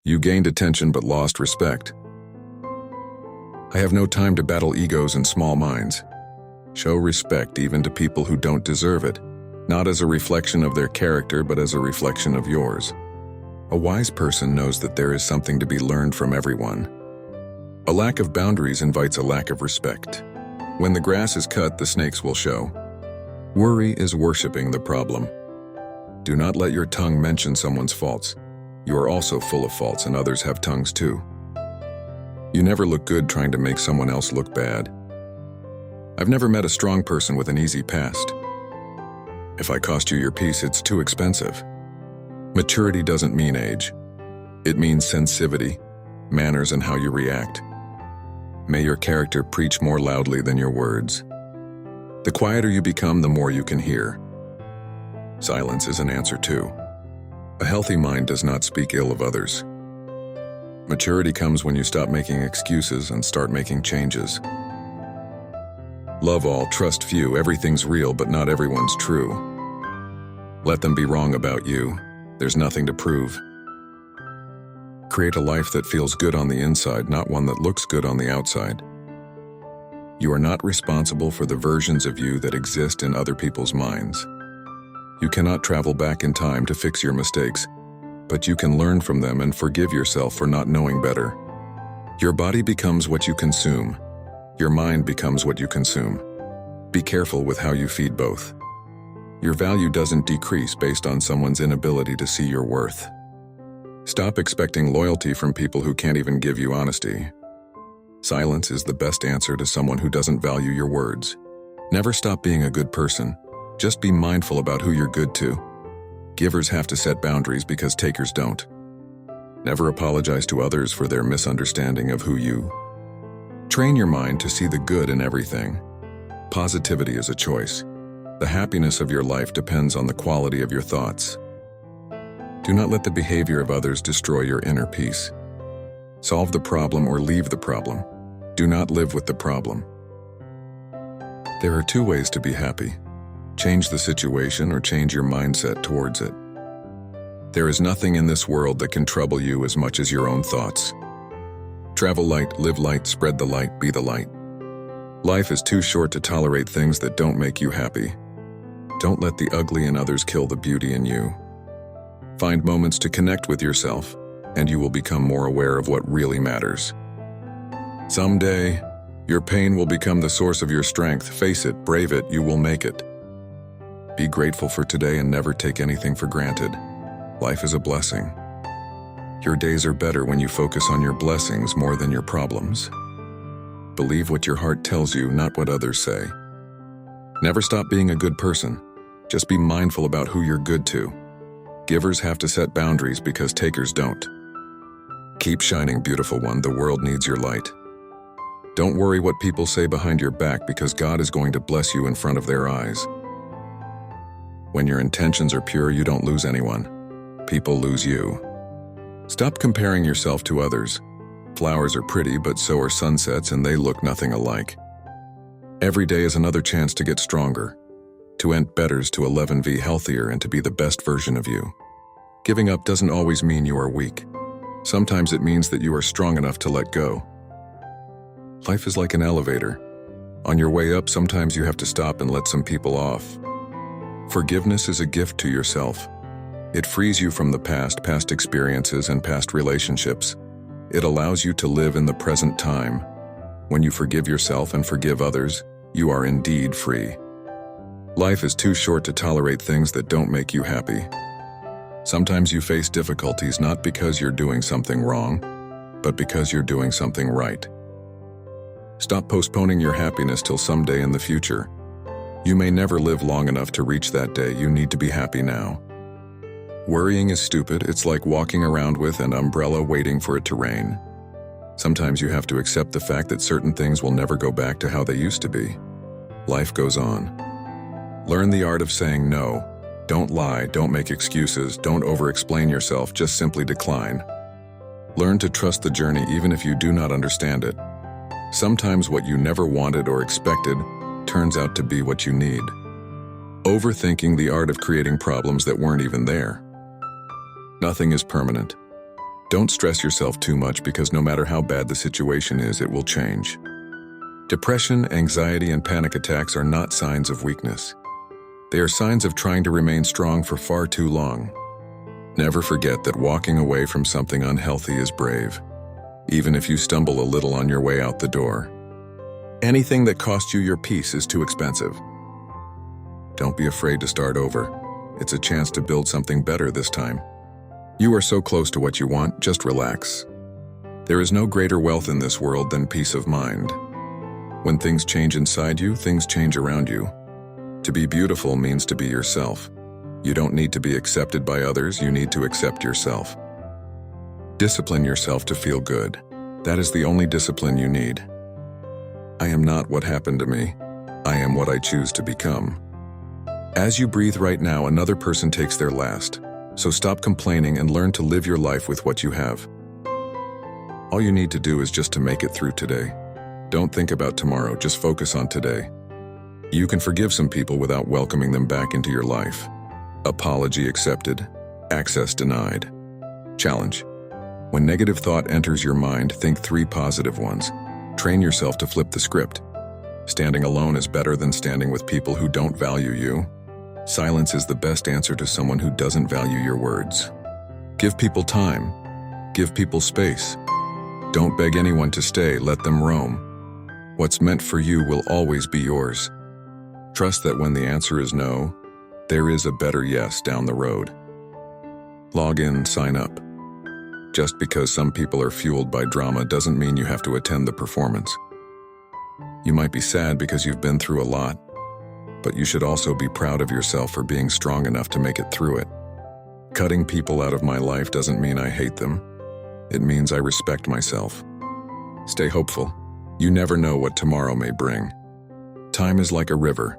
You gained attention but lost respect. I have no time to battle egos and small minds. Show respect even to people who don't deserve it, not as a reflection of their character but as a reflection of yours. A wise person knows that there is something to be learned from everyone. A lack of boundaries invites a lack of respect. When the grass is cut, the snakes will show. Worry is worshiping the problem. Do not let your tongue mention someone's faults. You are also full of faults and others have tongues too. You never look good trying to make someone else look bad. I've never met a strong person with an easy past. If I cost you your peace, it's too expensive. Maturity doesn't mean age. It means sensitivity, manners, and how you react. May your character preach more loudly than your words. The quieter you become, the more you can hear. Silence is an answer too. A healthy mind does not speak ill of others. Maturity comes when you stop making excuses and start making changes. Love all, trust few, everything's real, but not everyone's true. Let them be wrong about you. There's nothing to prove. Create a life that feels good on the inside, not one that looks good on the outside. You are not responsible for the versions of you that exist in other people's minds. You cannot travel back in time to fix your mistakes, but you can learn from them and forgive yourself for not knowing better. Your body becomes what you consume. Your mind becomes what you consume. Be careful with how you feed both. Your value doesn't decrease based on someone's inability to see your worth. Stop expecting loyalty from people who can't even give you honesty. Silence is the best answer to someone who doesn't value your words. Never stop being a good person. Just be mindful about who you're good to. Givers have to set boundaries because takers don't. Never apologize to others for their misunderstanding of who you. Train your mind to see the good in everything. Positivity is a choice. The happiness of your life depends on the quality of your thoughts. Do not let the behavior of others destroy your inner peace. Solve the problem or leave the problem. Do not live with the problem. There are two ways to be happy. Change the situation or change your mindset towards it. There is nothing in this world that can trouble you as much as your own thoughts. Travel light, live light, spread the light, be the light. Life is too short to tolerate things that don't make you happy. Don't let the ugly in others kill the beauty in you. Find moments to connect with yourself, and you will become more aware of what really matters. Someday, your pain will become the source of your strength. Face it, brave it, you will make it. Be grateful for today and never take anything for granted. Life is a blessing. Your days are better when you focus on your blessings more than your problems. Believe what your heart tells you, not what others say. Never stop being a good person. Just be mindful about who you're good to. Givers have to set boundaries because takers don't. Keep shining, beautiful one. The world needs your light. Don't worry what people say behind your back because God is going to bless you in front of their eyes. When your intentions are pure, you don't lose anyone. People lose you. Stop comparing yourself to others. Flowers are pretty, but so are sunsets, and they look nothing alike. Every day is another chance to get stronger, to end betters, to 11V healthier, and to be the best version of you. Giving up doesn't always mean you are weak. Sometimes it means that you are strong enough to let go. Life is like an elevator. On your way up, sometimes you have to stop and let some people off. Forgiveness is a gift to yourself. It frees you from the past experiences and past relationships. It allows you to live in the present time. When you forgive yourself and forgive others, you are indeed free. Life is too short to tolerate things that don't make you happy. Sometimes you face difficulties not because you're doing something wrong, but because you're doing something right. Stop postponing your happiness till someday in the future. You may never live long enough to reach that day. You need to be happy now. Worrying is stupid. It's like walking around with an umbrella waiting for it to rain. Sometimes you have to accept the fact that certain things will never go back to how they used to be. Life goes on. Learn the art of saying no. Don't lie, don't make excuses, don't over-explain yourself, just simply decline. Learn to trust the journey even if you do not understand it. Sometimes what you never wanted or expected turns out to be what you need. Overthinking, the art of creating problems that weren't even there. Nothing is permanent. Don't stress yourself too much because no matter how bad the situation is, it will change. Depression, anxiety, and panic attacks are not signs of weakness. They are signs of trying to remain strong for far too long. Never forget that walking away from something unhealthy is brave, even if you stumble a little on your way out the door. Anything that costs you your peace is too expensive. Don't be afraid to start over. It's a chance to build something better this time. You are so close to what you want, just relax. There is no greater wealth in this world than peace of mind. When things change inside you, things change around you. To be beautiful means to be yourself. You don't need to be accepted by others, you need to accept yourself. Discipline yourself to feel good. That is the only discipline you need. I am not what happened to me. I am what I choose to become. As you breathe right now, another person takes their last. So stop complaining and learn to live your life with what you have. All you need to do is just to make it through today. Don't think about tomorrow, just focus on today. You can forgive some people without welcoming them back into your life. Apology accepted, access denied. Challenge. When negative thought enters your mind, think 3 positive ones. Train yourself to flip the script. Standing alone is better than standing with people who don't value you. Silence is the best answer to someone who doesn't value your words. Give people time. Give people space. Don't beg anyone to stay, let them roam. What's meant for you will always be yours. Trust that when the answer is no, there is a better yes down the road. Log in, sign up. Just because some people are fueled by drama doesn't mean you have to attend the performance. You might be sad because you've been through a lot, but you should also be proud of yourself for being strong enough to make it through it. Cutting people out of my life doesn't mean I hate them. It means I respect myself. Stay hopeful. You never know what tomorrow may bring. Time is like a river.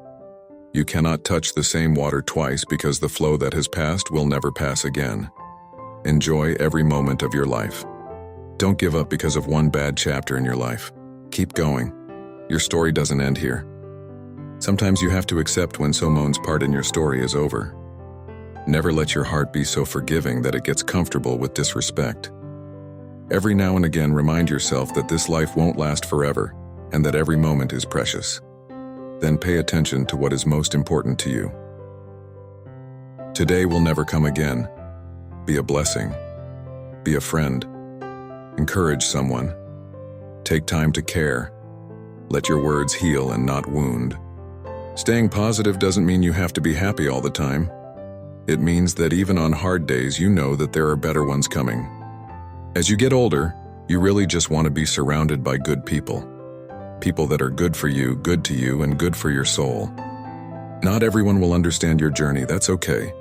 You cannot touch the same water twice because the flow that has passed will never pass again. Enjoy every moment of your life. Don't give up because of one bad chapter in your life. Keep going. Your story doesn't end here. Sometimes you have to accept when someone's part in your story is over. Never let your heart be so forgiving that it gets comfortable with disrespect. Every now and again, remind yourself that this life won't last forever and that every moment is precious. Then pay attention to what is most important to you. Today will never come again. Be a blessing. Be a friend. Encourage someone. Take time to care. Let your words heal and not wound. Staying positive doesn't mean you have to be happy all the time. It means that even on hard days, you know that there are better ones coming. As you get older, you really just want to be surrounded by good people. People that are good for you, good to you, and good for your soul. Not everyone will understand your journey, that's okay.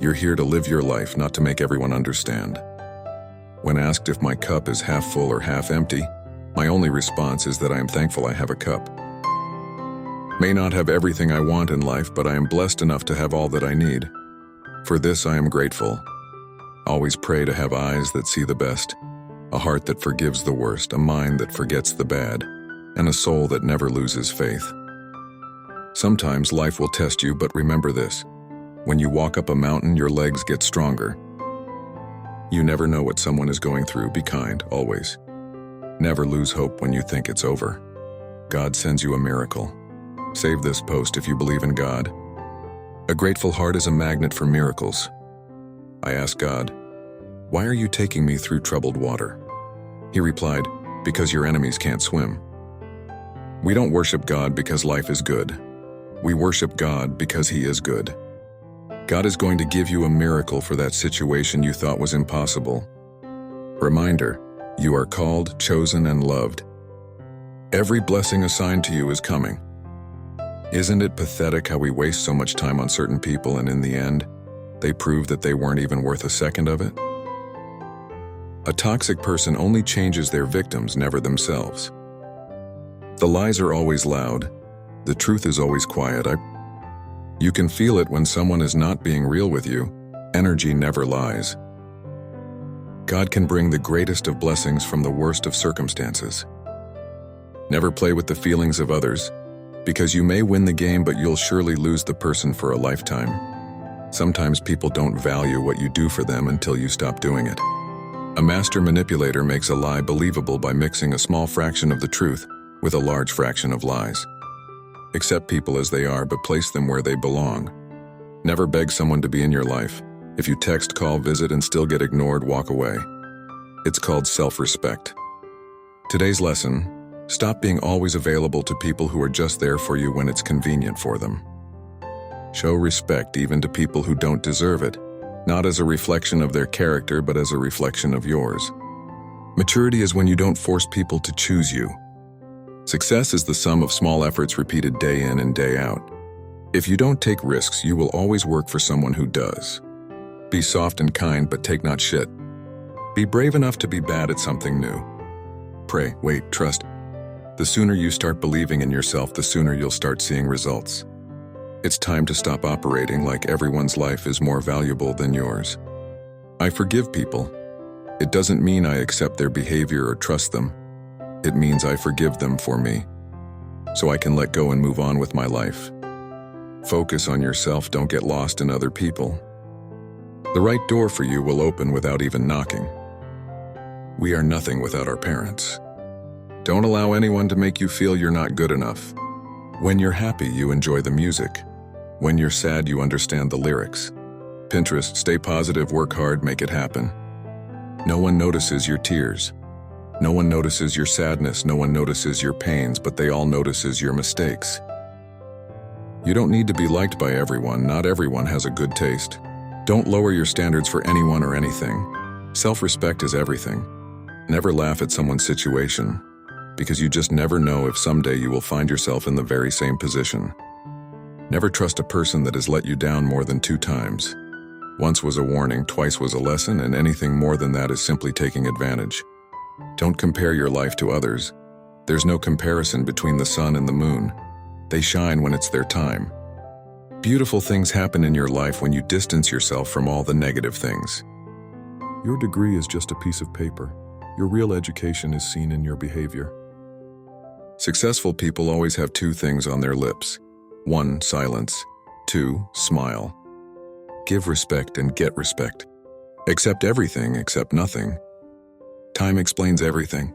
You're here to live your life, not to make everyone understand. When asked if my cup is half full or half empty, my only response is that I am thankful I have a cup. May not have everything I want in life, but I am blessed enough to have all that I need. For this I am grateful. Always pray to have eyes that see the best, a heart that forgives the worst, a mind that forgets the bad, and a soul that never loses faith. Sometimes life will test you, but remember this. When you walk up a mountain, your legs get stronger. You never know what someone is going through. Be kind, always. Never lose hope when you think it's over. God sends you a miracle. Save this post if you believe in God. A grateful heart is a magnet for miracles. I asked God, "Why are you taking me through troubled water?" He replied, "Because your enemies can't swim." We don't worship God because life is good. We worship God because He is good. God is going to give you a miracle for that situation you thought was impossible. Reminder, you are called, chosen, and loved. Every blessing assigned to you is coming. Isn't it pathetic how we waste so much time on certain people and in the end, they prove that they weren't even worth a second of it? A toxic person only changes their victims, never themselves. The lies are always loud. The truth is always quiet. You can feel it when someone is not being real with you. Energy never lies. God can bring the greatest of blessings from the worst of circumstances. Never play with the feelings of others, because you may win the game, but you'll surely lose the person for a lifetime. Sometimes people don't value what you do for them until you stop doing it. A master manipulator makes a lie believable by mixing a small fraction of the truth with a large fraction of lies. Accept people as they are, but place them where they belong. Never beg someone to be in your life. If you text, call, visit, and still get ignored, walk away. It's called self-respect. Today's lesson: stop being always available to people who are just there for you when it's convenient for them. Show respect even to people who don't deserve it, not as a reflection of their character, but as a reflection of yours. Maturity is when you don't force people to choose you. Success is the sum of small efforts repeated day in and day out. If you don't take risks, you will always work for someone who does. Be soft and kind, but take not shit. Be brave enough to be bad at something new. Pray, wait, trust. The sooner you start believing in yourself, the sooner you'll start seeing results. It's time to stop operating like everyone's life is more valuable than yours. I forgive people. It doesn't mean I accept their behavior or trust them. It means I forgive them for me, so I can let go and move on with my life. Focus on yourself, don't get lost in other people. The right door for you will open without even knocking. We are nothing without our parents. Don't allow anyone to make you feel you're not good enough. When you're happy, you enjoy the music. When you're sad, you understand the lyrics. Pinterest, stay positive, work hard, make it happen. No one notices your tears. No one notices your sadness, no one notices your pains, but they all notices your mistakes. You don't need to be liked by everyone, not everyone has a good taste. Don't lower your standards for anyone or anything. Self-respect is everything. Never laugh at someone's situation, because you just never know if someday you will find yourself in the very same position. Never trust a person that has let you down more than 2 times. Once was a warning, twice was a lesson, and anything more than that is simply taking advantage. Don't compare your life to others. There's no comparison between the sun and the moon. They shine when it's their time. Beautiful things happen in your life when you distance yourself from all the negative things. Your degree is just a piece of paper. Your real education is seen in your behavior. Successful people always have 2 things on their lips. 1, silence. 2, smile. Give respect and get respect. Accept everything except nothing. Time explains everything.